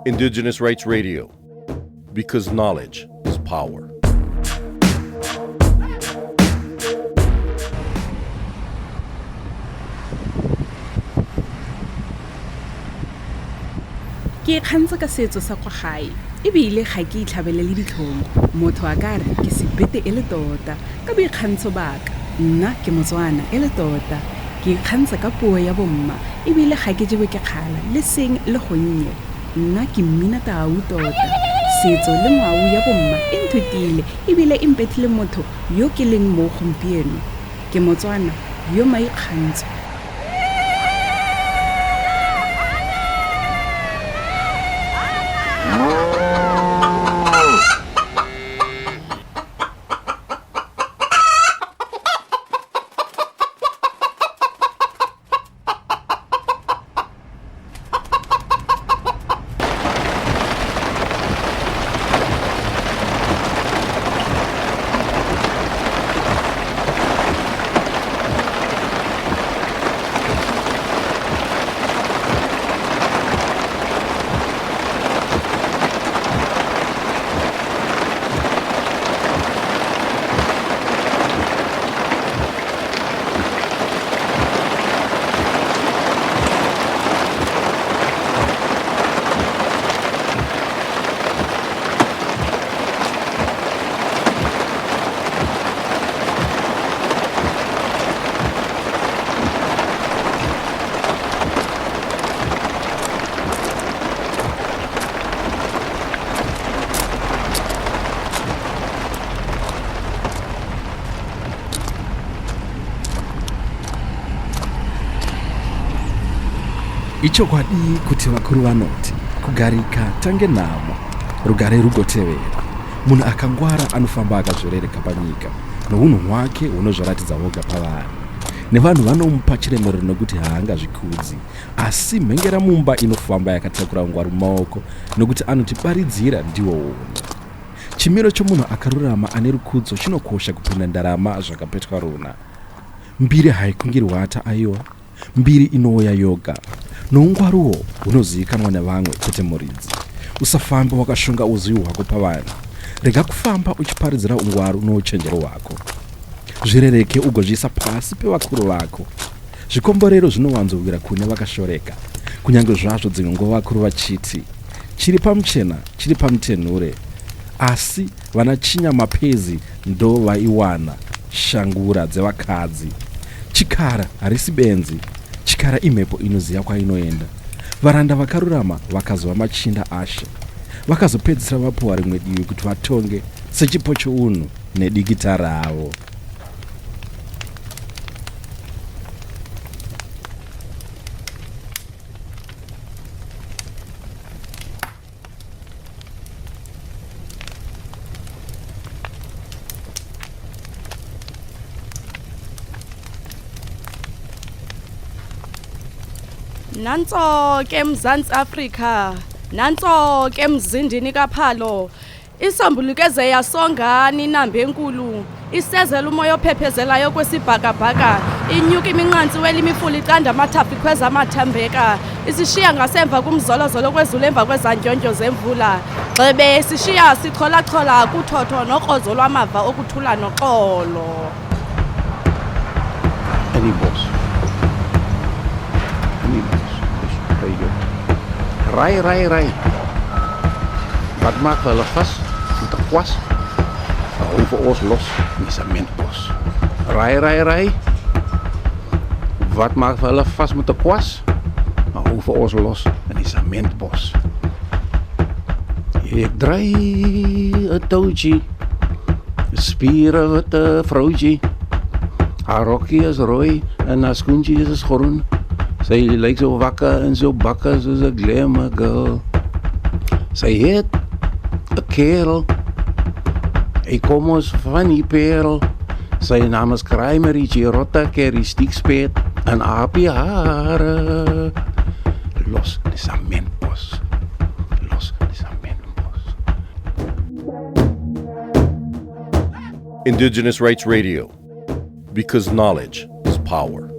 Indigenous Rights Radio, because knowledge is power. Ke kgantsa ka setso sa kwa gae ebile ga ke itlhabelele ditlhong motho a ka re ke sebete e le tota ka boikgantsho baka nna ke Motswana e le tota ke kgantsa ka puo ya bomma ebile ga ke jewe ke kgala le seng le gonnye nna ke mmina tau tota setso le ngwao ya bomma e nthutile ebile e mpethile motho yo ke leng mo gompieno ke Motswana yo maikgantsho. Ichokwadi kuti vakuru vanoti kugarika tange namo rugare rugotevera munhu akangwara anofamba akazvorereka panyika nounhu hwake hunozvaratidza voga pavanhu nevanhu vanomupa chiremero nokuti haangazvikudzi asi mhengera mumba inofamba yakatakura ngwaro mumaoko nokuti anotiparidzira ndiwo unhu chimiro chomunhu akarurama ane rukudzo chinokosha kupinda ndarama zvakapetwa runa mbiri haikungirwata aiwa mbiri inouya yoga noungwaruwo hunozivikanwa nevamwe kwete muridzi usafamba wakashonga uzivi hwako pavanhu rega kufamba uchiparidzira ungwaru nouchenjero hwako zvirereke ugozviisa pasi pevakuru vako zvikomborero zvinowanzowira kune vakashoreka kunyange zvazvo dzimwe nguva vakuru vachiti chiri pamuchena chiri pamutenhure asi vanachinya mapezi ndo vaiwana shangura dzevakadzi chikara harisi benzi chikara imhepo inoziva kwainoenda varanda vakarurama vakazova machinda ashe vakazopedzisira vapuwa rimwe divi kuti vatonge sechipo chounhu nedikita ravo. Nanso ke Mzantsi Afrika, nanso ke mzindini kaphalo. Isambulukeze yasongani inamba enkulu, isezela umoya ophephezelayo kwesibhakabhaka, inyuka iminqantsi welimifula icanda amathafi khweza amathambeka, isishiya ngasemva kumzolozolo kwezulu emva kwezandyondyo zemvula. Gxebe sishiya sicholachola kuthotho noqozo lwamava okuthula noxolo. Rai. Wat maakt hulle vast met de kwas? Hou voor ons los, misamentbos. Rai. Wat maakt hulle vast met de kwas? Hou voor ons los, misamentbos. Ik draai het touwtje, spieren wat een vrouwtje. Haar rokje is rooi en haar schoentje is groen. Sy lyk so wakker en so bakker soos 'n glamour girl. Sy het 'n kerel, hy kom ons van die perel. Sy naam is Kraimerietje Rotta, Kerry Stiekspet en Apie hare. Los dis amentbos. Indigenous Rights Radio, because knowledge is power.